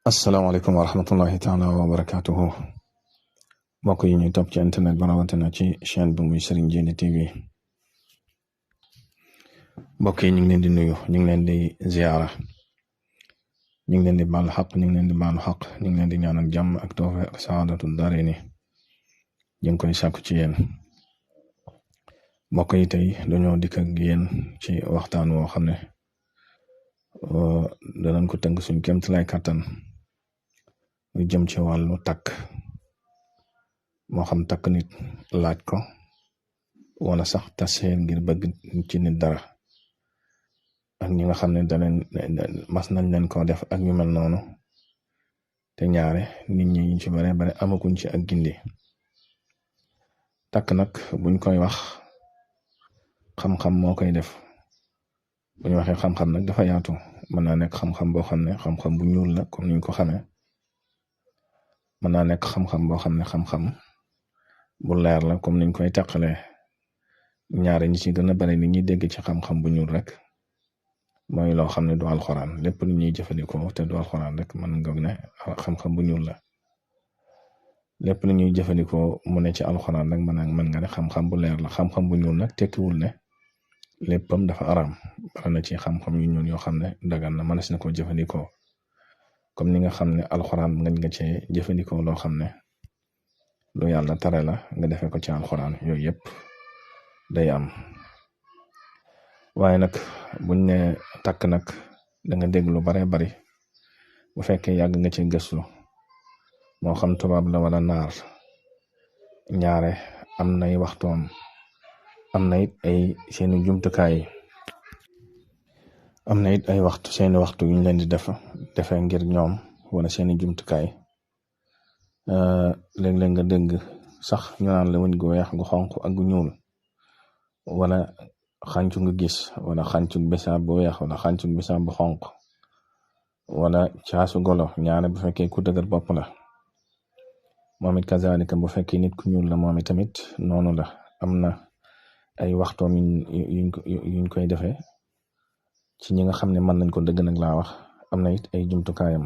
asalaamaaleykum wa rahmatullahi taala wa barakaatuhu mbokk yi ñuy topp ci internet ba rawatina ci chaîne bi muy Serigne Djily TV mbokk yi ñu ngi leen di nuyu ñu ngi leen di ziyaara ñu ngi leen di baalu xaq ñu ngi leen di baalu xaq ñu ngi leen di ñaanal jàmm ak tawfiq ak saadatu daarayni ñu ngi koy sàkku ci yéen mbokk yi tey dañoo dikk ak yéen ci waxtaan woo xam ne danañ ko tënk suñ kéemtalaay kàttan lu jëm ci wàllu takk moo xam takk nit laaj ko wala sax taseen ngir bëgg ci nit dara ak ñi nga xam ne daneen mas nañ leen ko def ak ñu mel noonu te ñaare nit ñi ñu ci bare bare amaguñ ci ak gindi takk nag buñ koy wax xam-xam moo koy def buñ waxee xam-xam nag dafa yaatu mën naa nekk xam-xam boo xam ne xam-xam bu ñuul la comme niñ ko xamee mën naa nekk xam-xam boo xam ne xam-xam bu leer la comme niñ koy teqalee ñaare ñi ci gën a bari ni ñuy dégg ci xam-xam bu ñuul rek mooy loo xam ne du alxuraan lépp lu ñuy jëfandikoo te du alxuraan rek mën nga ne xam-xam bu ñuul la lépp lu ñuy jëfandikoo mu ne ci alxuraan rek mën nga ne xam-xam bu leer la xam-xam bu ñuul nag tekkiwul ne léppam dafa araam bari na ci xam-xam yu ñuul yoo xam ne dagan na mënees na ko jëfandikoo comme ni nga xam ne alxuraan nga cee jëfandikoo loo xam ne lu yàlla tere la nga defee ko ci alxuraan yooyu yëpp day am waaye nag buñ ne takk nag da nga dégg lu bare bari bu fekkee yàgg nga ci gëstu moo xam tubaab la wala naar ñaare am nay waxtoom am na it ay seeni jumtukaay am na it ay waxtu seeni waxtu yuñ leen di defee ngir ñoom wala seeni jumtukaay léeg-léeg nga dégg sax ñu naan la wëñ gu weex gu xonq ak gu ñuul wala xàncu nga gis wala xàncu bisaab bu weex wala xàncu bisaab bu xonq wala caasu golo ñaare bu fekkee ku dëgër bopp la moom it kazalika bu fekkee nit ku ñuul la moom it tamit noonu la am na ay waxtoom yuñ koy defee ci ñi nga xam ne mën nañ ko dëgg nag laa wax am na it ay jumtukaayam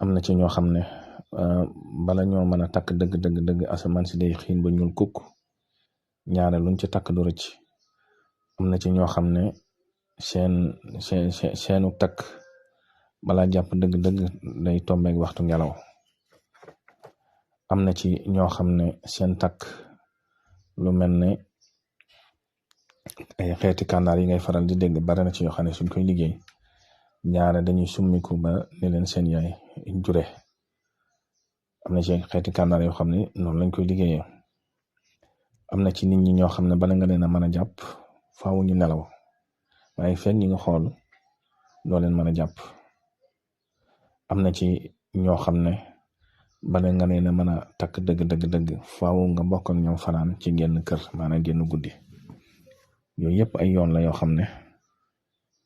am na ci ñoo xam ne bala ñoo mën a takk dëgg asamaan si day xiin ba ñuul kukk ñaare luñ ci takk du rëcc am na ci ñoo xam ne seenu takk bala jàpp dëgg day tombeeg waxtu ngelaw am na ci ñoo xam ne seen takk lu mel ne ay xeeti kànnaar yi ngay faral di dégg bare na ci yoo xam ne suñ koy liggéey ñaare dañuy summiku ba ne leen seen yaay jure am na ci xeeti kànnaar yoo xam ne noonu lañ koy liggéeyee am na ci nit ñi ñoo xam ne bala nga leen a mën a jàpp faaw ñu nelaw waaye fekk ñi nga xool doo leen mën a jàpp am na ci ñoo xam ne bala nga leen a mën a takk dëgg faaw nga bokkoon ñoom fanaan ci genn kër maanaam genn guddi yooyu yëpp ay yoon la yoo xam ne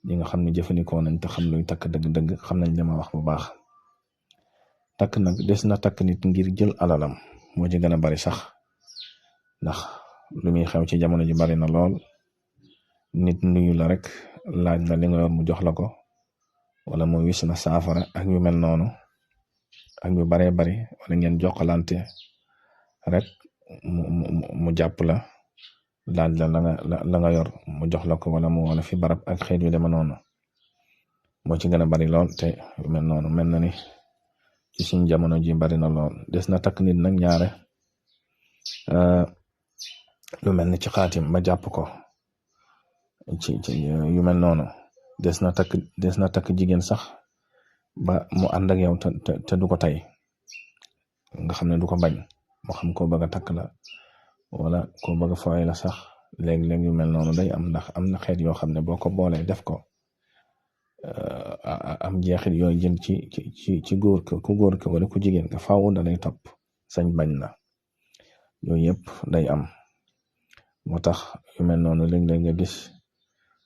ñi nga xam ne jëfandikoo nañ te xam luy takk dëgg xam nañ li ma wax bu baax takk nag des na takk nit ngir jël alalam moo ci gën a bari sax ndax lu muy xew ci jamono ji bari na lool nit nuyu la rek laaj la li nga yor mu jox la ko wala mu wis na saafara ak yu mel noonu ak yu baree bari wala ngeen jokkalante rek mu jàpp la laaj la nga yor mu jox la ko wala mu wala fi barab ak xeet yu deme noonu moo ci gën a bari lool te yu mel noonu mel na ni ci suñ jamono ji bari na lool des na takk nit nag ñaare lu mel ni ci xaatim ba jàpp ko ci yu mel noonu des na takk jigéen sax ba mu ànd ak yow te du ko tey nga xam ne du ko bañ moo xam koo bëgg a takk la wala koo bëgg a fooy la sax léeg-léeg yu mel noonu day am ndax am na xeet yoo xam ne boo ko boolee def ko am jeexit yooyu jëm ci góor ku góor ka wala ku jigéen ka faaw da lay topp sañ bañ la yooyu yëpp day am moo tax yu mel noonu léeg-léeg nga gis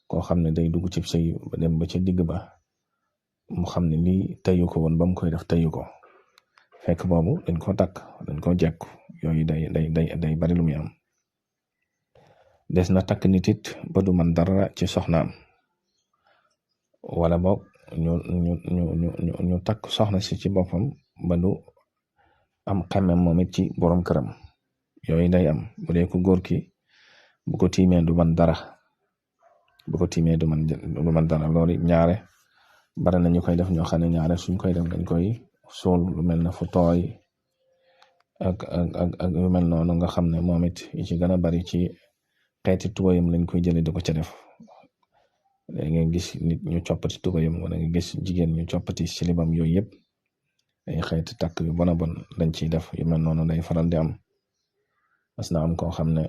koo xam ne day dugg ci sëy ba dem ba ci digg ba mu xam ne lii teyu ko woon ba mu koy def teyu ko fekk boobu dañ ko takk dañ ko jekku yooyu day bari lu muy am des na takk nit it ba du man dara ci soxnaam wala boog ñu takk soxna si ci boppam ba du am xemmem moom it ci borom këram yooyu day am bu dee ku góor ki bu ko tiimee du man dara loolu ñaare bari na ñu koy def ñoo xam ne ñaare suñ koy def dañ koy suul lu mel ne fu tooy ak yu mel noonu nga xam ne moom it yi ci gën a bari ci xeeti tubayam lañ koy jëlee di ko ca def léegi nga gis nit ñu coppati tubayam wala nga gis jigéen ñu coppati silibam yooyu yëpp ay xeeti takk yu bon a bon lañ ciy def yu mel noonu day faral di am mas na am koo xam ne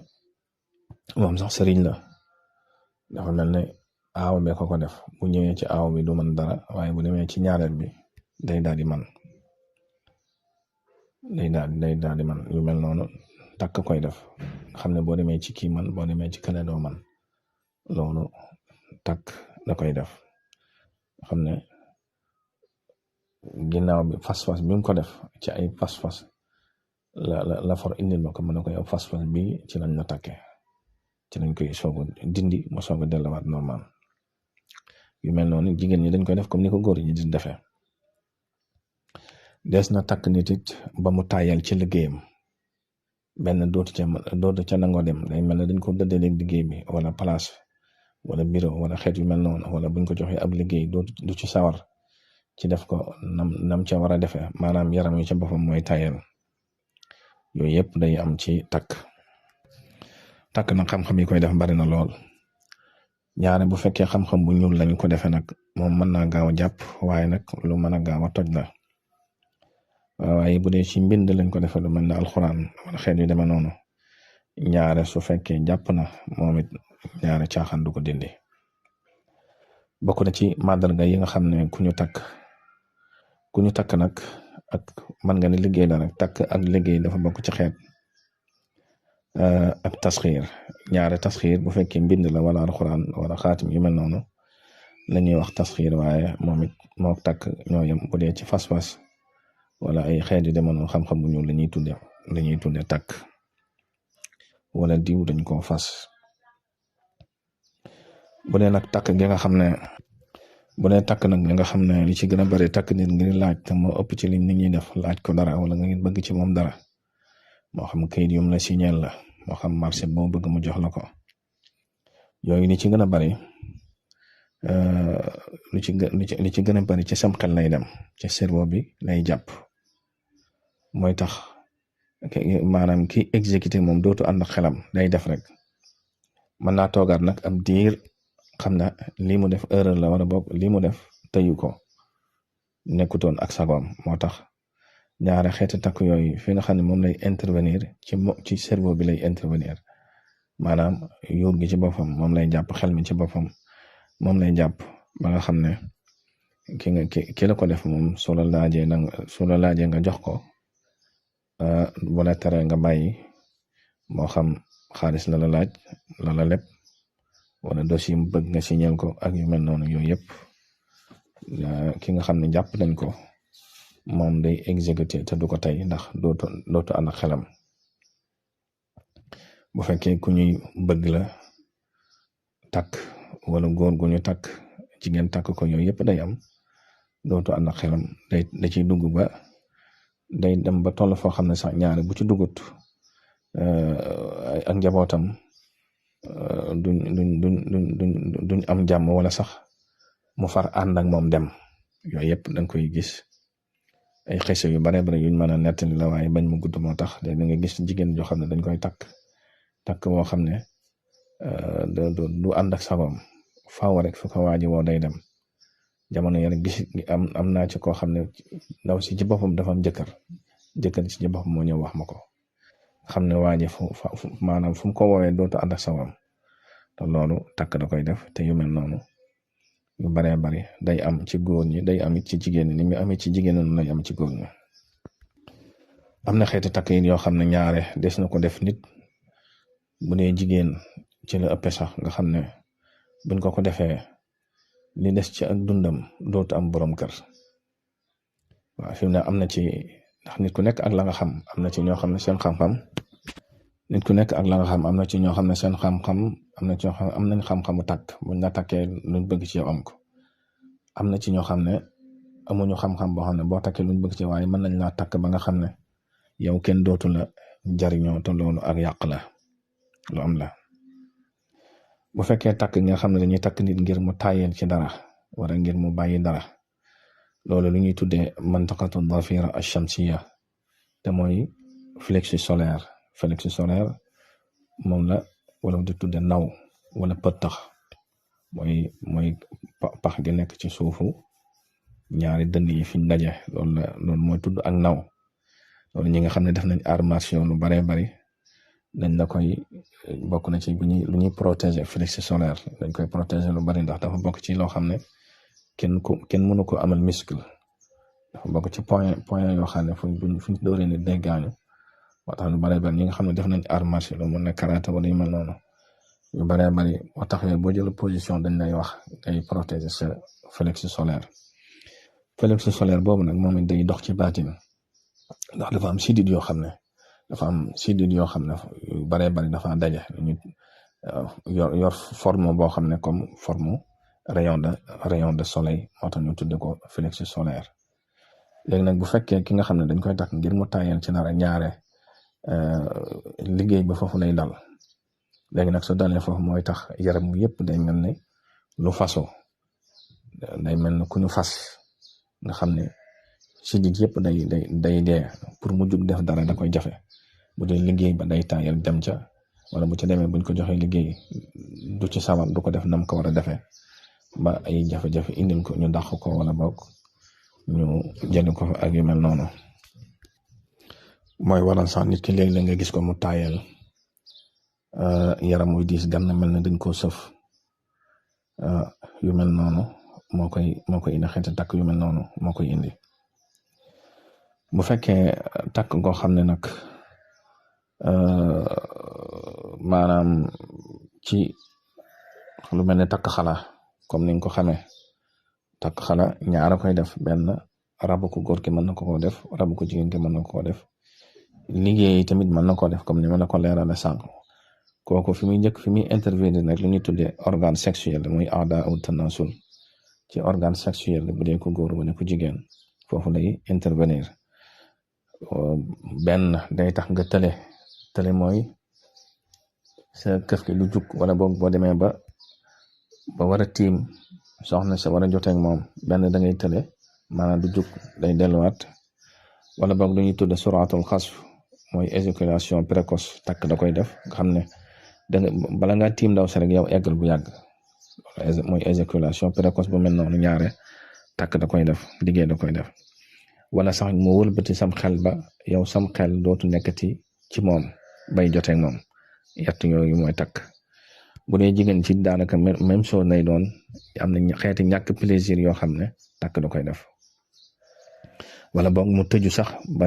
moom sax sëriñ la dafa mel ne aaw be ko def bu ñëwee ci aaw bi du man dara waaye bu demee ci ñaareel bi day daal di man yu mel noonu takk koy def xam ne boo demee ci kii man boo demee ci kële doo man loolu takk da koy def xam ne ginnaaw bi fas-fas bi mu ko def ci ay fas-fas la for indil ma ko mën na ko yow fas-fas bi ci lañ la takkee ci lañ koy soog a dindi mu soog a delluwaat normal yu mel noonu jigéen ñi dañ koy def comme ni ko góor ñi di defee des na takk nit it ba mu tàyyal ci liggéeyam benn dootu ca nangoo dem day mel ne dañ ko dëddaleeg liggéey bi wala place wala bureau wala xeet yu mel noonu wala buñ ko joxee ab liggéey du ci sawar ci def ko nam ca war a defee maanaam yaram wi ca boppam mooy tàyyal yooyu yëpp day am ci takk nag xam-xam yi koy def bari na lool ñaare bu fekkee xam-xam bu ñuul lañ ko defee nag moom mën naa gaaw a jàpp waaye nag lu mën a gaaw a toj la waaye bu dee ci mbind lañ ko defee lu mel ne alxuraan wala xeet yu demee noonu ñaare su fekkee jàpp na moom it ñaare caaxaan du ko dindi bokk na ci màndarga yi nga xam ne ku ñu takk nag ak mën nga ne liggéey la nag takk ak liggéey dafa bokk ci xeet ak tasxiir ñaare tasxiir bu fekkee mbind la wala alxuraan wala xaatim yu mel noonu la ñuy wax tasxiir waaye moom it moo takk ñoo yem bu dee ci fas-fas wala ay xeet yu demoon xam-xam bu ñuul la ñuy tudde takk wala diw dañ koo fas bu dee nag takk gi nga xam ne nga xam ne li ci gën a bari takk nit ngir laaj te moo ëpp ci li nit ñuy def laaj ko dara wala nga ngir bëgg ci moom dara moo xam kayit yum la signal la moo xam marché boo bëgg mu jox la ko yooyu li ci gën a bari li ci gën a bari ci sam xel lay dem ci cerveau bi lay jàpp mooy tax maanaam ki exécuté moom dootu ànd ak xelam day def rek mën naa toogaat nag ab diir xam na lii mu def erreur la wala boog lii mu def tëyu ko nekkutoon ak sagoom moo tax ñaare xeeti takk yooyu fi nga xam ne moom lay intervenir ci cerveau bi lay intervenir maanaam yuur gi ci boppam moom lay jàpp xel mi ci boppam moom lay jàpp ba nga xam ne ki la ko def moom su la laajee nga jox ko wala tere nga bàyyi moo xam xaalis la laaj la lépp wala dossier mu bëgg nga signal ko ak yu mel noonu yooyu yëpp ki nga xam ne jàpp nañ ko moom day exécuté te du ko tey ndax dootu ànd ak xelam bu fekkee ku ñuy bëgg la takk wala góor gu ñu takk jigéen takk ko yooyu yëpp day am dootu ànd ak xelam da ciy dugg ba day dem ba toll foo xam ne sax ñaare bu ci dugut ak njabootam duñ am jàmm wala sax mu far ànd ak moom dem yooyu yëpp danga koy gis ay xese yu bare bare yuñ mën a nettali la waaye bañ mu gudd moo tax da nga gis jigéen joo xam ne dañ koy takk woo xam ne du ànd ak sagoom faaw rek fu ko waaji woo day dem jamono yi rek gis am naa ci koo xam ne ndaw si ci boppam dafa am jëkkër si ci boppam moo ñëw wax ma ko xam ne waaji maanaam fu mu ko woowee dootu ànd ak sagoom te loolu takk da koy def te yu mel noonu yu baree bari day am ci góor ñi day am ci jigéen ñi ni mu amee ci jigéen ñi lay am ci góor ñi am na xeeti takk yi yoo xam ne ñaare des na ko def nit bu dee jigéen ci la ëppee sax nga xam ne buñ ko defee li des ci ak dundam dootu am borom kër waaw fi mu ne am na ci ndax nit ku nekk ak la nga xam am na ci ñoo xam ne seen xam-xam nit ku nekk ak la nga xam am na ci ñoo xam ne seen xam-xam am na ci ñoo xam am nañ xam-xamu takk buñ la takkee luñ bëgg ci yow am ko am na ci ñoo xam ne amuñu xam-xam boo xam ne boo takkee luñ bëgg ci waaye mën nañ laa takk ba nga xam ne yow kenn dootu la jariñoo te loolu ak yàq la lu am la. bu fekkee takk nga xam ne dañuy takk nit ngir mu tàyyeel ci dara wala ngir mu bàyyi dara loolu lu ñuy tuddee mantaqatu dafira ash-shamsiya te mooy plexus solaire. plexus solaire moom la wala di tudde naw wala pëttax mooy pax gi nekk ci suufu ñaari dënn yi fiñ daje loolu mooy tudd ak naw. loolu ñi nga xam ne def nañ arts martiaux lu baree bari dañ la koy bokk na ci lu ñuy protéger plexus solaire dañ koy protéger lu bari ndax dafa bokk ci loo xam ne kenn mënu ko amal muscle. dafa bokk ci point yoo xam ne fuñ dooree ni day gaañu moo tax lu baree bari ñi nga xam ne def nañ arts martiaux lu mën na karaté wala yu mel noonu yu baree bari moo tax boo jël position dañ lay wax day protéger sa plexus solaire. plexus solaire boobu nag moom it day dox ci baatin ndax dafa am sidit yoo xam ne yu baree bari dafa daje ñu yor forme boo xam ne comme forme rayon de soleil moo tax ñu tudde ko plexus solaire. léegi nag bu fekkee ki nga xam ne dañ koy takk ngir mu tàyyeel ci dara ñaare liggéey ba foofu lay dal. léegi nag su dalee foofu mooy tax yaram mu yëpp day mel ne lu faso day mel ne ku ñu fas nga xam ne sidit yëpp day dee pour mu jug def dara da koy jafe bu dee liggéey ba day tàyyeel dem ca wala bu ca demee buñ ko joxee liggéey du ci sawar du ko def nam ko war a defee ba ay jafe-jafe indil ko ñu dàq ko wala boog ñu jënd ko ak yu mel noonu. mooy waral sax nit ki léegi la nga gis ko mu tàyyeel yaram muy diis gan na mel ne dañ koo sëf yu mel noonu moo koy indi xeeti takk yu mel noonu moo koy indi. bu fekkee takk goo xam ne nag maanaam ci lu mel ne takk xala comme niñ ko xamee takk xala ñaara koy def benn rabu ko góor ki mën na ko def rabu ko jigéen ki mën na ko def liggéey tamit mën na ko def comme ni ma la ko leerale sànq kooku fi muy intervenir nag lu ñuy tuddee organe sexuel muy aada aw tanasul ci organe sexuel bu dee ko góor bu dee ko jigéen foofu lay intervenir. benn day tax nga tële mooy sa këf ki lu jug wala boog boo demee ba war a tiim soxna sa war a joteeg moom benn da ngay tële maanaam du jug day delluwaat wala boog lu ñuy tudde suratul xasf mooy éjaculation précoce takk da koy def nga xam ne bala ngaa tiim ndaw sa rek yow eggal bu yàgg mooy éjaculation précoce bu mel noonu ñaare takk da koy def liggéey da koy def. wala sax mu wëlbati sam xel ba yow sam xel dootu nekkati ci moom bay joteeg moom yett yooyu mooy takk. bu dee jigéen ci daanaka même chose lay doon am na xeeti ñàkk plaisir yoo xam ne takk da koy def wala boog mu tëju sax ba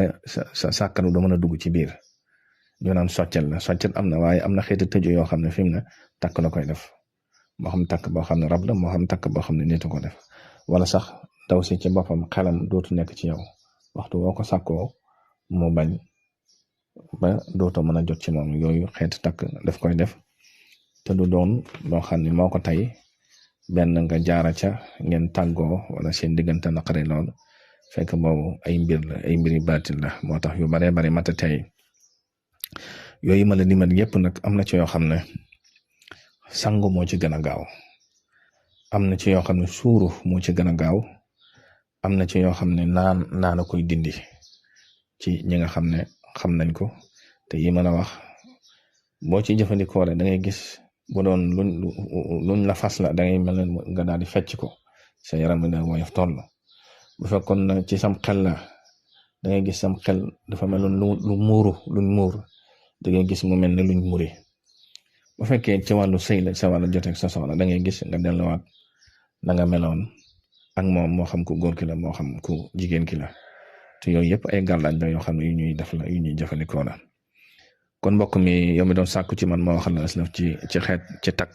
sa sàkkanu da mën a dugg ci biir ñu naan soccel am na waaye am na xeeti tëju yoo xam ne fi mu ne takk da koy def moo xam takk boo xam ne rab la moo xam takk boo xam ne nit ko def wala sax daw si ci boppam xelam dootu nekk ci yow waxtu woo ko sàkkoo mu bañ ba dootoo mën a jot ci moom yooyu xeeti takk daf koy def te du doon loo xam ne moo ko tey benn nga jaara ca ngeen tàggoo wala seen diggante naqari lool fekk boobu ay mbiri baatil la moo tax yu baree bari mata tey yooyu ma la limal yépp nag am na ci yoo xam ne sangu moo ci gën a gaaw am na ci yoo xam ne suuru moo ci gën a gaaw am na ci yoo xam ne naan a koy dindi ci ñi nga xam ne xam nañ ko te yi mën a wax boo ci jëfandikoo rek da ngay gis bu doon luñ la fas la da ngay mel ne nga daal di fecc ko sa yaram bi da woyof toll bu fekkoon na ci sam xel la da ngay gis sam xel dafa mel lu muuru luñ muur da ngay gis mu mel ne luñ muri bu fekkee ci wàllu sëy la sa wàllu joteeg sa soxla da ngay gis nga delluwaat na nga meloon ak moom moo xam ku góor ki la moo xam ku jigéen ki la te yooyu yëpp ay gàllaaj la yoo xam ne yu ñuy def la yu ñuy jëfandikoo la kon mbokk mi yow mi doon sàkku ci man ma waxal la aslaf ci xeet ci takk